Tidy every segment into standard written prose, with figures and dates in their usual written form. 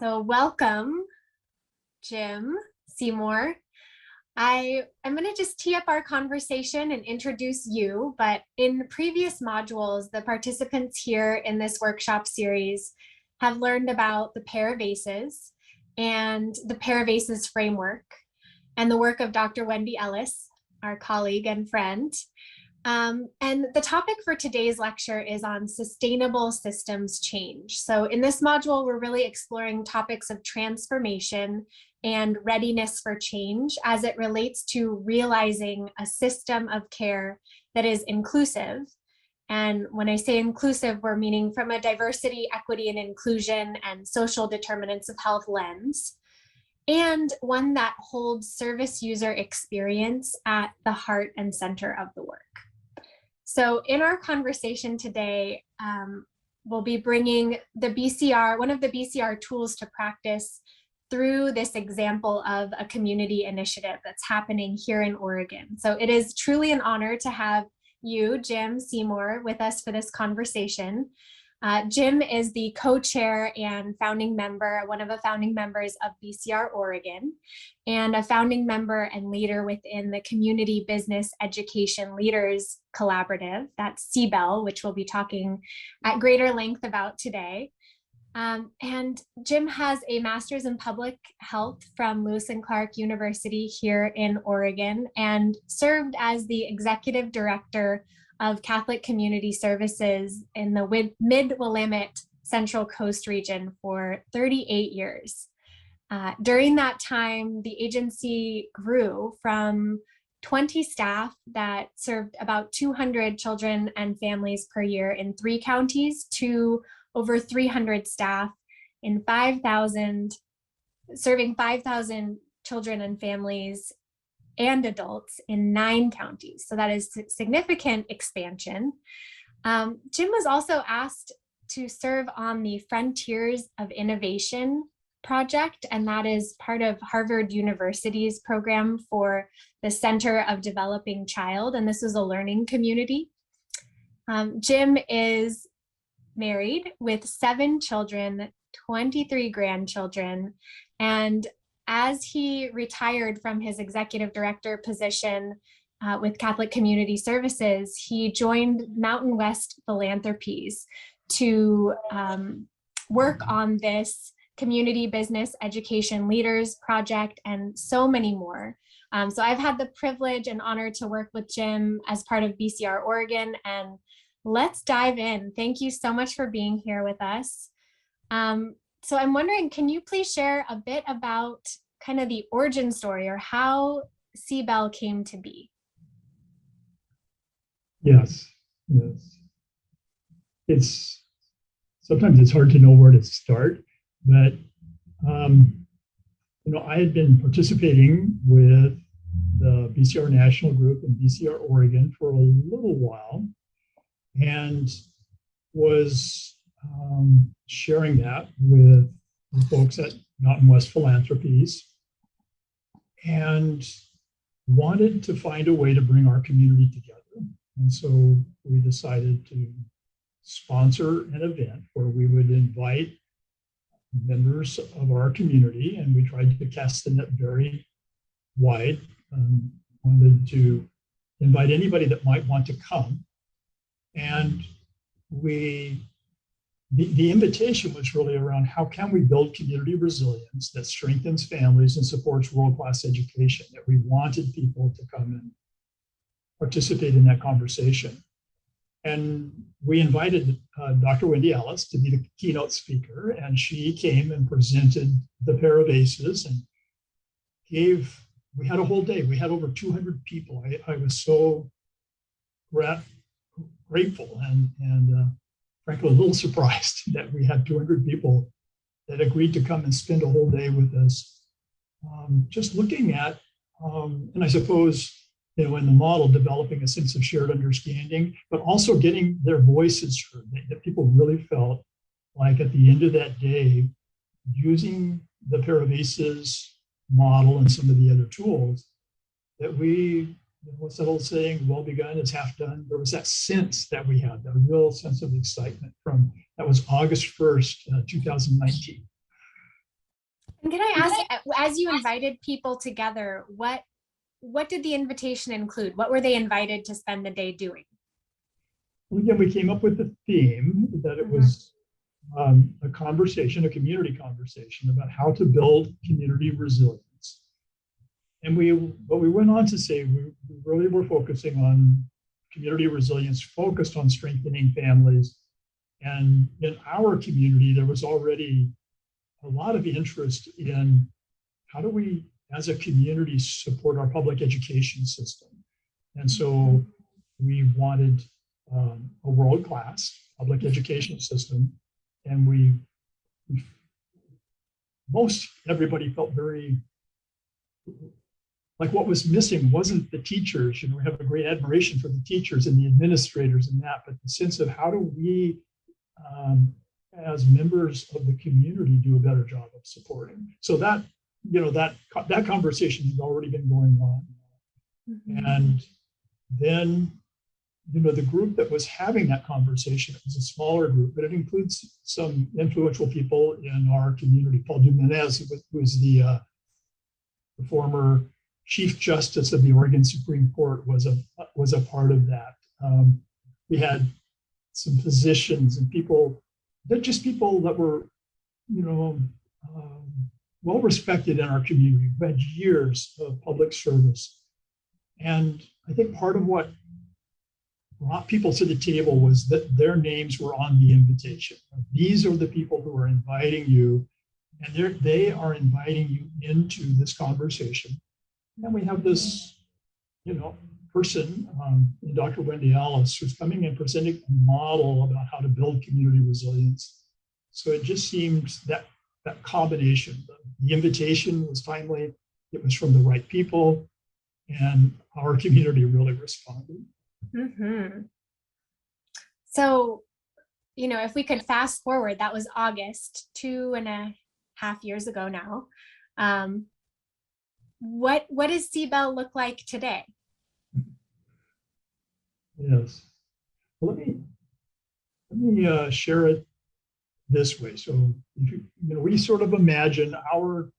So welcome, Jim Seymour. I'm going to just tee up our conversation and introduce you, but in previous modules, the participants here in this workshop series have learned about the pair of ACEs and the pair of ACEs framework and the work of Dr. Wendy Ellis, our colleague and friend. And the topic for today's lecture is on sustainable systems change. So in this module, we're really exploring topics of transformation and readiness for change as it relates to realizing a system of care that is inclusive. And when I say inclusive, we're meaning from a diversity, equity, and inclusion and social determinants of health lens, and one that holds service user experience at the heart and center of the work. So in our conversation today, we'll be bringing the BCR, one of the BCR tools to practice through this example of a community initiative that's happening here in Oregon. So it is truly an honor to have you, Jim Seymour, with us for this conversation. Jim is the co-chair and founding member, one of the founding members of BCR Oregon, and a founding member and leader within the Community Business Education Leaders Collaborative, that's CBEL, which we'll be talking at greater length about today. And Jim has a master's in public health from Lewis and Clark University here in Oregon and served as the executive director of Catholic Community Services in the Mid-Willamette Central Coast region for 38 years. During that time, the agency grew from 20 staff that served about 200 children and families per year in 3 counties to over 300 staff in serving 5,000 children and families and adults in 9 counties. So that is significant expansion. Jim was also asked to serve on the Frontiers of Innovation project, and that is part of Harvard University's program for the Center of Developing Child, and this is a learning community. Jim is married with 7 children, 23 grandchildren, and as he retired from his executive director position with Catholic Community Services, he joined Mountain West Philanthropies to work on this Community Business Education Leaders project and so many more. So I've had the privilege and honor to work with Jim as part of BCR Oregon, and let's dive in. Thank you so much for being here with us. So I'm wondering, can you please share a bit about kind of the origin story or how CBEL came to be? Yes. Sometimes it's hard to know where to start, but I had been participating with the BCR National Group in BCR Oregon for a little while, and was sharing that with the folks at Mountain West Philanthropies, and wanted to find a way to bring our community together. And so we decided to sponsor an event where we would invite members of our community, and we tried to cast the net very wide. Wanted to invite anybody that might want to come. And the invitation was really around how can we build community resilience that strengthens families and supports world-class education, that we wanted people to come and participate in that conversation. And we invited Dr. Wendy Ellis to be the keynote speaker, and she came and presented the pair of ACEs and we had a whole day. We had over 200 people. I was so grateful and frankly, a little surprised that we had 200 people that agreed to come and spend a whole day with us, just looking at, and I suppose, in the model, developing a sense of shared understanding, but also getting their voices heard, that people really felt like at the end of that day, using the pair of ACEs model and some of the other tools, that what's that old saying, well begun is half done. There was that sense that we had, that real sense of excitement that was August 1st, 2019. And can I ask, as you invited people together, what did the invitation include? What were they invited to spend the day doing? Well, again, we came up with the theme that it was a conversation, a community conversation about how to build community resilience. And what we went on to say, we really were focusing on community resilience, focused on strengthening families. And in our community, there was already a lot of interest in how do we, as a community, support our public education system. And so we wanted a world-class public education system. And most everybody felt very, like what was missing wasn't the teachers. You know, we have a great admiration for the teachers and the administrators and that, but the sense of how do we, as members of the community, do a better job of supporting. So that, you know, that conversation has already been going on. And then, you know, the group that was having that conversation, it was a smaller group, but it includes some influential people in our community. Paul Jimenez, who is the former Chief Justice of the Oregon Supreme Court, was a part of that. We had some physicians and people that were, you know, well respected in our community, who had years of public service. And I think part of what brought people to the table was that their names were on the invitation. These are the people who are inviting you, and they are inviting you into this conversation. And we have this, you know, person, Dr. Wendy Alice, who's coming and presenting a model about how to build community resilience. So it just seemed that combination, the invitation was timely, it was from the right people, and our community really responded. So, you know, if we could fast forward, that was August, 2.5 years ago now. What does CBEL look like today? Yes. Well, let me share it this way. So, if you know, we sort of imagine our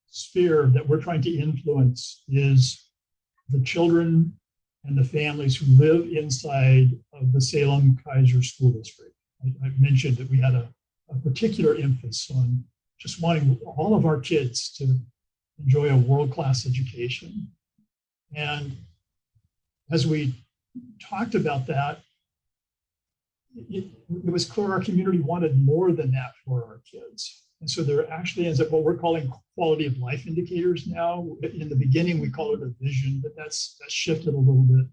sphere that we're trying to influence is the children and the families who live inside of the Salem-Keizer School District. I mentioned that we had a particular emphasis on just wanting all of our kids to enjoy a world-class education. And as we talked about that, it was clear our community wanted more than that for our kids. And so there actually ends up what we're calling quality of life indicators now. In the beginning, we call it a vision, but that's shifted a little bit.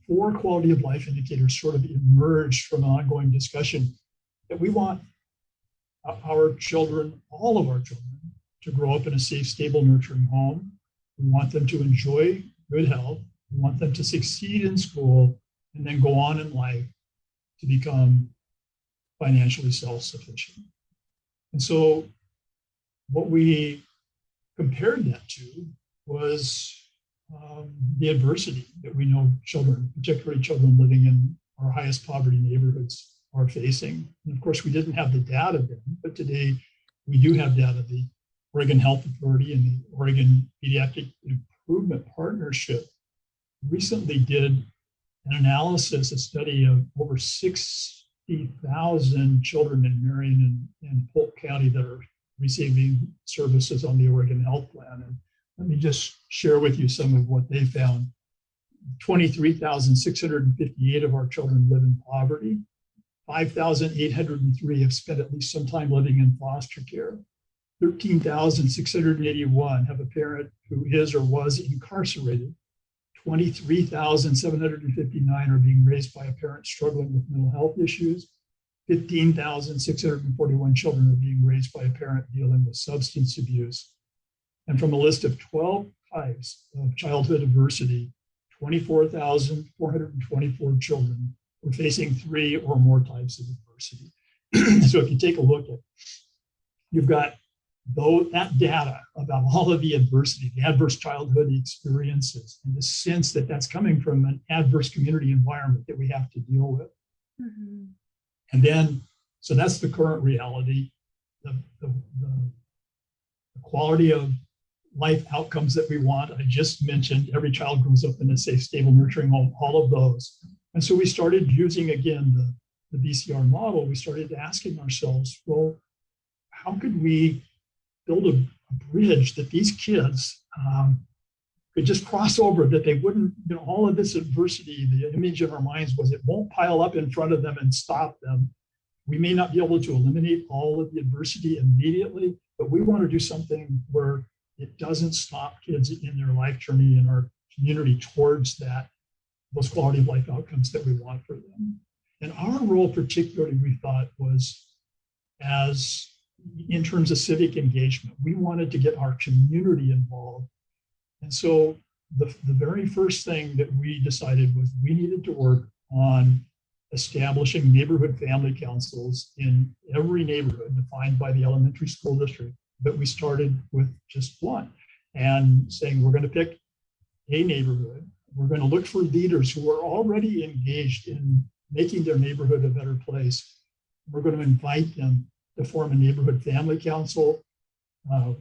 4 quality of life indicators sort of emerged from an ongoing discussion that we want our children, all of our children, to grow up in a safe, stable, nurturing home. We want them to enjoy good health. We want them to succeed in school and then go on in life to become financially self-sufficient. And so what we compared that to was the adversity that we know children, particularly children living in our highest poverty neighborhoods, are facing. And of course, we didn't have the data then, but today we do have data. The Oregon Health Authority and the Oregon Pediatric Improvement Partnership recently did an analysis, a study of over 60,000 children in Marion and Polk County that are receiving services on the Oregon Health Plan. And let me just share with you some of what they found. 23,658 of our children live in poverty. 5,803 have spent at least some time living in foster care. 13,681 have a parent who is or was incarcerated. 23,759 are being raised by a parent struggling with mental health issues. 15,641 children are being raised by a parent dealing with substance abuse. And from a list of 12 types of childhood adversity, 24,424 children were facing 3 or more types of adversity. So if you take a look at, you've got that data about all of the adversity, the adverse childhood experiences, and the sense that that's coming from an adverse community environment that we have to deal with. And then, so that's the current reality. the quality of life outcomes that we want. I just mentioned every child grows up in a safe, stable, nurturing home, all of those. And so we started using, again, the BCR model. We started asking ourselves, well, how could we build a bridge that these kids could just cross over, that they wouldn't, all of this adversity, the image in our minds was it won't pile up in front of them and stop them. We may not be able to eliminate all of the adversity immediately, but we want to do something where it doesn't stop kids in their life journey in our community towards those quality of life outcomes that we want for them. And our role particularly, we thought, was as in terms of civic engagement. We wanted to get our community involved. And so the very first thing that we decided was we needed to work on establishing neighborhood family councils in every neighborhood defined by the elementary school district. But we started with just one and saying, we're going to pick a neighborhood. We're going to look for leaders who are already engaged in making their neighborhood a better place. We're going to invite them to form a neighborhood family council,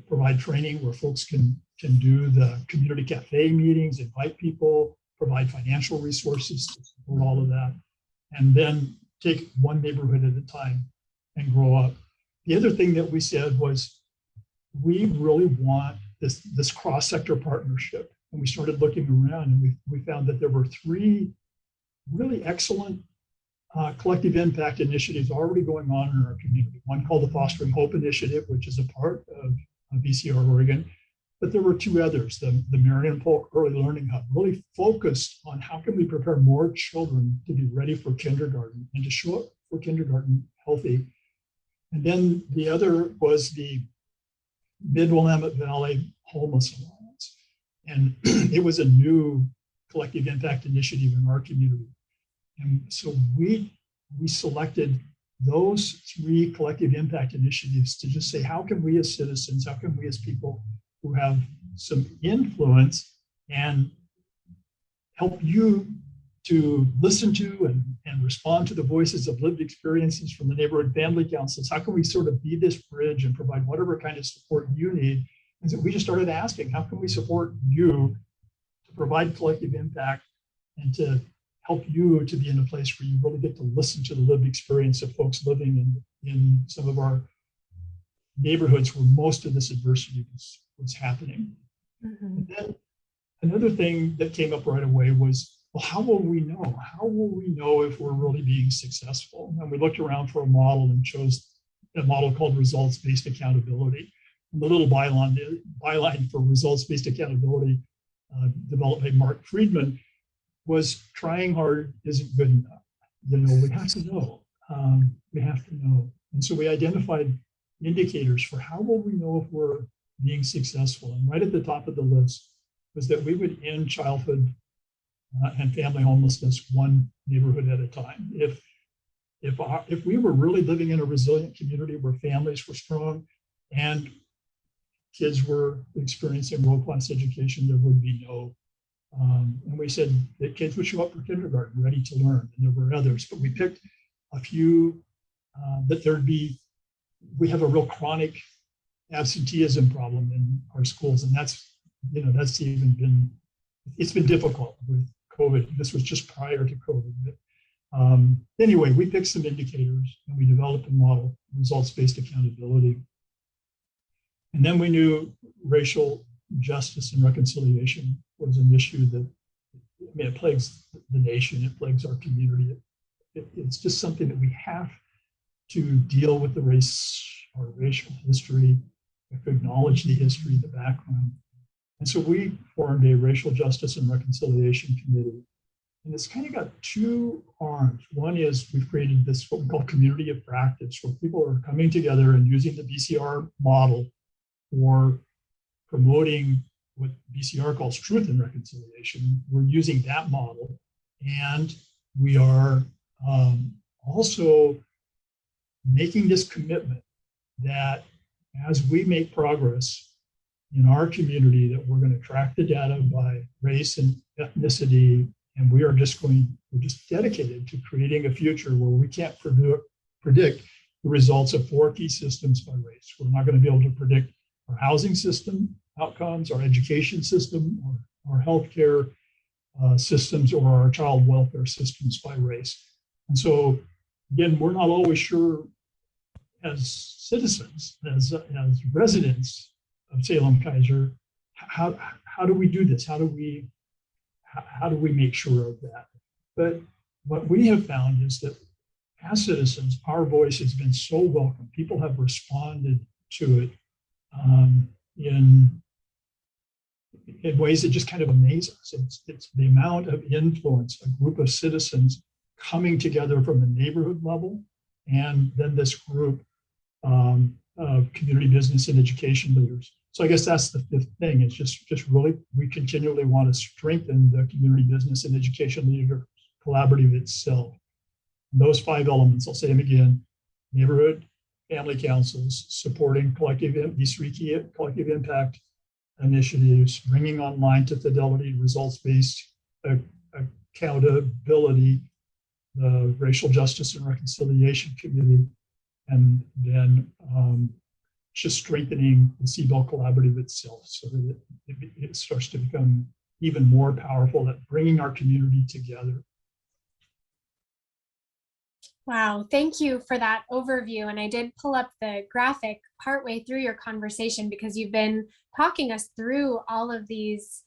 provide training where folks can do the community cafe meetings, invite people, provide financial resources to support all of that, and then take one neighborhood at a time and grow up. The other thing that we said was, we really want this cross-sector partnership. And we started looking around, and we found that there were three really excellent collective impact initiatives already going on in our community. One called the Fostering Hope Initiative, which is a part of BCR Oregon. But there were two others. The Marion Polk Early Learning Hub really focused on how can we prepare more children to be ready for kindergarten and to show up for kindergarten healthy. And then the other was the Mid-Willamette Valley Homeless Alliance. And it was a new collective impact initiative in our community. And so we selected those three collective impact initiatives to just say, how can we as citizens, how can we as people who have some influence and help you to listen to and respond to the voices of lived experiences from the neighborhood family councils, how can we sort of be this bridge and provide whatever kind of support you need? And so we just started asking, how can we support you to provide collective impact and to help you to be in a place where you really get to listen to the lived experience of folks living in some of our neighborhoods where most of this adversity was happening. Mm-hmm. And then another thing that came up right away was, well, how will we know? How will we know if we're really being successful? And we looked around for a model and chose a model called results-based accountability. And the little byline for results-based accountability developed by Mark Friedman was, trying hard isn't good enough. We have to know. We have to know. And so we identified indicators for how will we know if we're being successful. And right at the top of the list was that we would end childhood and family homelessness one neighborhood at a time. If we were really living in a resilient community where families were strong and kids were experiencing world-class education, there would be no. And we said that kids would show up for kindergarten ready to learn, and there were others, but we picked a few that we have a real chronic absenteeism problem in our schools, and that's it's been difficult with COVID. This was just prior to COVID. But anyway, we picked some indicators and we developed a model, results-based accountability. And then we knew racial justice and reconciliation was an issue that, it plagues the nation, it plagues our community. It's just something that we have to deal with, the race or racial history, to acknowledge the history, the background. And so we formed a racial justice and reconciliation committee. And it's kind of got two arms. One is we've created this, what we call community of practice, where people are coming together and using the BCR model for promoting what BCR calls truth and reconciliation. We're using that model. And we are also making this commitment that as we make progress in our community, that we're going to track the data by race and ethnicity, and we're just dedicated to creating a future where we can't predict the results of 4 key systems by race. We're not going to be able to predict our housing system outcomes, our education system, or our healthcare systems, or our child welfare systems by race. And so, again, we're not always sure as citizens, as residents of Salem Kaiser, how do we do this? How do we make sure of that? But what we have found is that as citizens, our voice has been so welcome. People have responded to it in ways that just kind of amaze us. It's the amount of influence, a group of citizens coming together from the neighborhood level, and then this group of community business and education leaders. So I guess that's the fifth thing. It's just really, we continually want to strengthen the community business and education leader collaborative itself. And those 5 elements, I'll say them again: neighborhood, family councils, supporting these 3 key collective impact initiatives, bringing online to fidelity results-based accountability, the Racial Justice and Reconciliation Committee, and then just strengthening the CBEL collaborative itself so that it starts to become even more powerful at bringing our community together. Wow, thank you for that overview. And I did pull up the graphic partway through your conversation because you've been talking us through all of these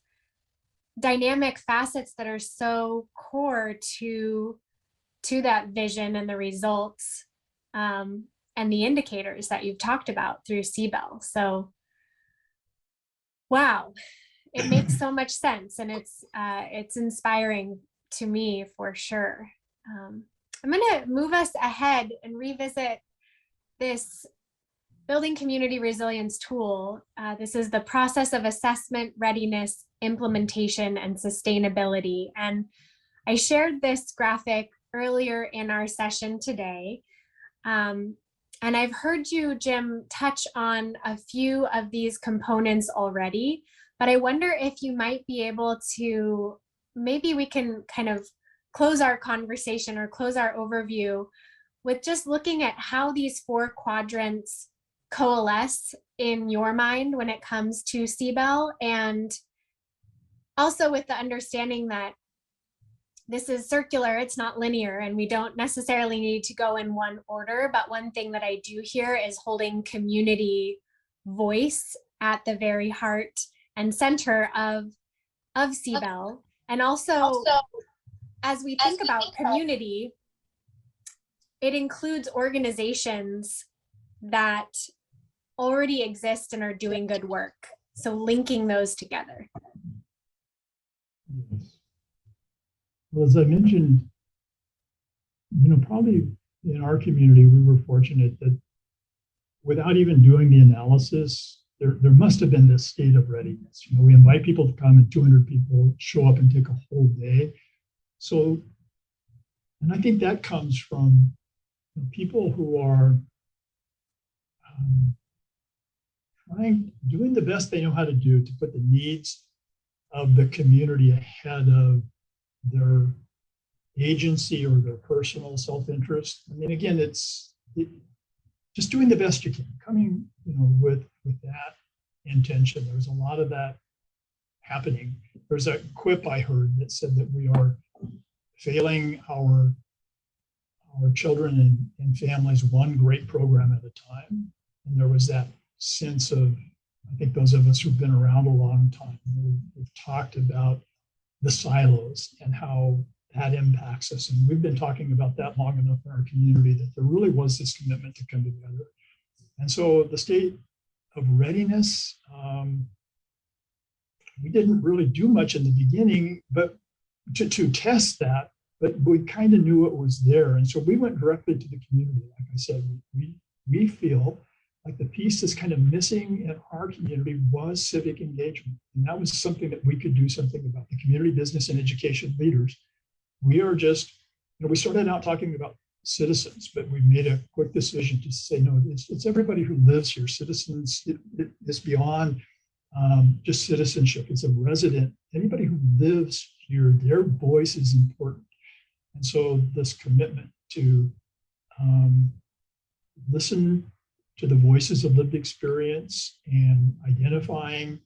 dynamic facets that are so core to that vision and the results and the indicators that you've talked about through CBEL. So, wow, it makes so much sense, and it's inspiring to me for sure. I'm going to move us ahead and revisit this building community resilience tool. This is the process of assessment, readiness, implementation, and sustainability. And I shared this graphic earlier in our session today. And I've heard you, Jim, touch on a few of these components already, but I wonder if you might be able to, maybe we can kind of close our conversation or close our overview with just looking at how these 4 quadrants coalesce in your mind when it comes to CBEL, and also with the understanding that this is circular, it's not linear, and we don't necessarily need to go in one order. But one thing that I do hear is holding community voice at the very heart and center of CBEL. And also, as we think about community, it includes organizations that already exist and are doing good work. So linking those together. Yes. Well, as I mentioned, probably in our community, we were fortunate that without even doing the analysis, there must have been this state of readiness. We invite people to come, and 200 people show up and take a whole day. So, and I think that comes from people who are doing the best they know how to do to put the needs of the community ahead of their agency or their personal self-interest. I mean, again, it's just doing the best you can, coming, with that intention. There's a lot of that happening. There's a quip I heard that said that we are failing our children and families one great program at a time. And there was that sense of, I think those of us who've been around a long time, we've talked about the silos and how that impacts us. And we've been talking about that long enough in our community that there really was this commitment to come together. And so the state of readiness, we didn't really do much in the beginning, but to test that, but we kind of knew it was there. And so we went directly to the community. Like I said, we feel like the piece that's kind of missing in our community was civic engagement. And that was something that we could do something about. The community business and education leaders, we are just, we started out talking about citizens, but we made a quick decision to say, no, it's everybody who lives here. Citizens, it's beyond just citizenship. It's a resident. Anybody who lives here, their voice is important. And so this commitment to listen to the voices of lived experience and identifying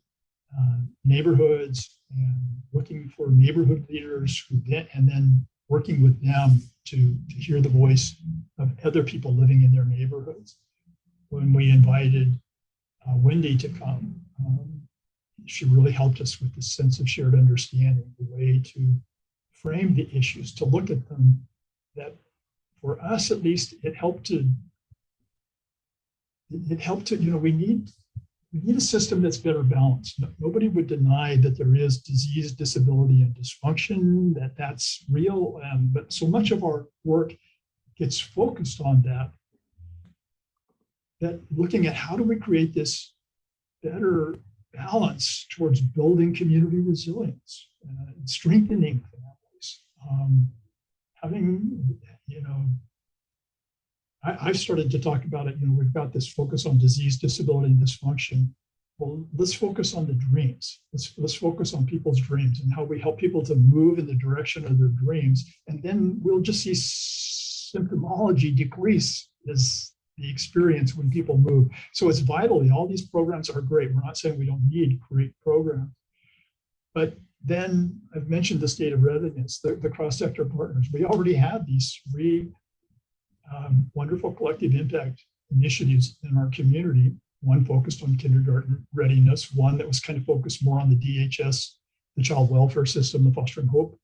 neighborhoods and looking for neighborhood leaders who and then working with them to hear the voice of other people living in their neighborhoods. When we invited Wendy to come, she really helped us with this sense of shared understanding, the way to frame the issues, to look at them, that for us at least, it helped to, we need a system that's better balanced. Nobody would deny that there is disease, disability, and dysfunction, that's real. But so much of our work gets focused on that looking at how do we create this better balance towards building community resilience, strengthening families, having, I've started to talk about it, we've got this focus on disease, disability, and dysfunction. Well, let's focus on the dreams. Let's focus on people's dreams and how we help people to move in the direction of their dreams. And then we'll just see symptomology decrease as the experience when people move. So it's vital. All these programs are great. We're not saying we don't need great programs. But then I've mentioned the state of readiness, the cross-sector partners. We already have these 3 wonderful collective impact initiatives in our community. One focused on kindergarten readiness, one that was kind of focused more on the DHS, the child welfare system, the Fostering Hope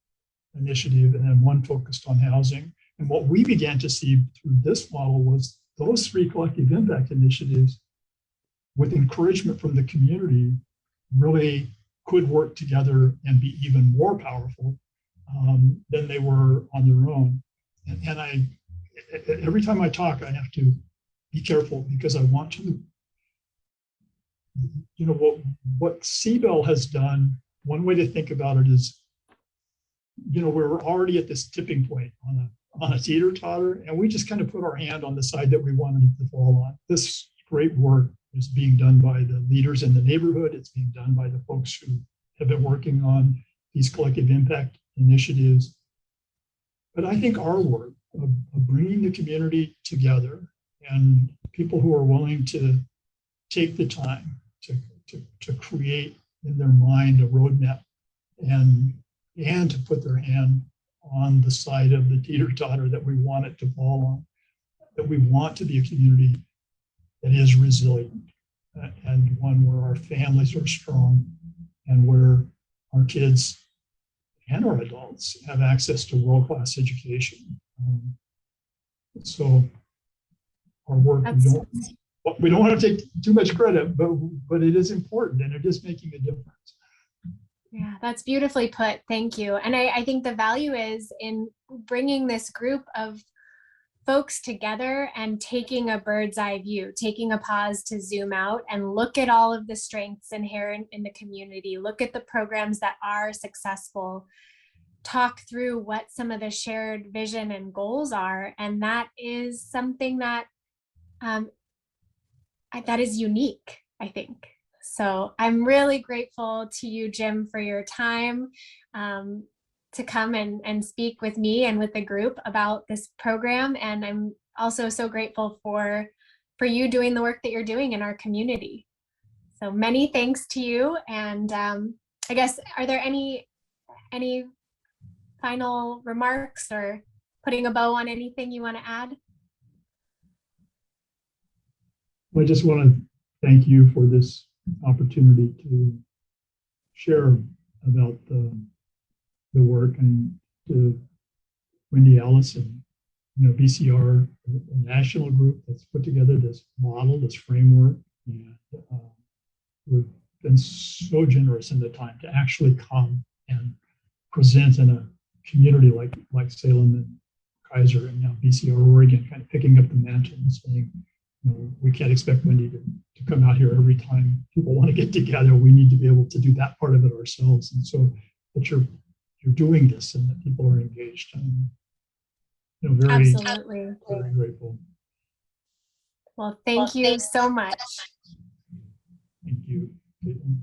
initiative, and then one focused on housing. And what we began to see through this model was those 3 collective impact initiatives, with encouragement from the community, really could work together and be even more powerful than they were on their own. And every time I talk, I have to be careful because I want to, what CBEL has done, one way to think about it is, we're already at this tipping point on a teeter-totter, and we just kind of put our hand on the side that we wanted it to fall on. This great work is being done by the leaders in the neighborhood. It's being done by the folks who have been working on these collective impact initiatives. But I think our work of bringing the community together and people who are willing to take the time to create in their mind a roadmap and to put their hand on the side of the teeter-totter that we want it to fall on, that we want to be a community that is resilient and one where our families are strong and where our kids and our adults have access to world-class education. So our work, we don't want to take too much credit, but it is important and it is making a difference. Yeah, that's beautifully put. Thank you. And I think the value is in bringing this group of folks together and taking a bird's eye view, taking a pause to zoom out and look at all of the strengths inherent in the community, look at the programs that are successful, talk through what some of the shared vision and goals are. And that is something that that is unique, I think. So I'm really grateful to you, Jim, for your time to come and speak with me and with the group about this program. And I'm also so grateful for you doing the work that you're doing in our community. So many thanks to you. And I guess, are there any final remarks or putting a bow on anything you want to add? I just want to thank you for this opportunity to share about the work, and to Wendy Allison, BCR, a national group that's put together this model, this framework, and we've been so generous in the time to actually come and present in a community like Salem and Kaiser and now BCR Oregon, kind of picking up the mantle and saying, we can't expect Wendy to come out here every time people want to get together. We need to be able to do that part of it ourselves. And so that you're doing this and that people are engaged. And very, absolutely, very grateful. Well, thank you so much. Thank you, Caitlin.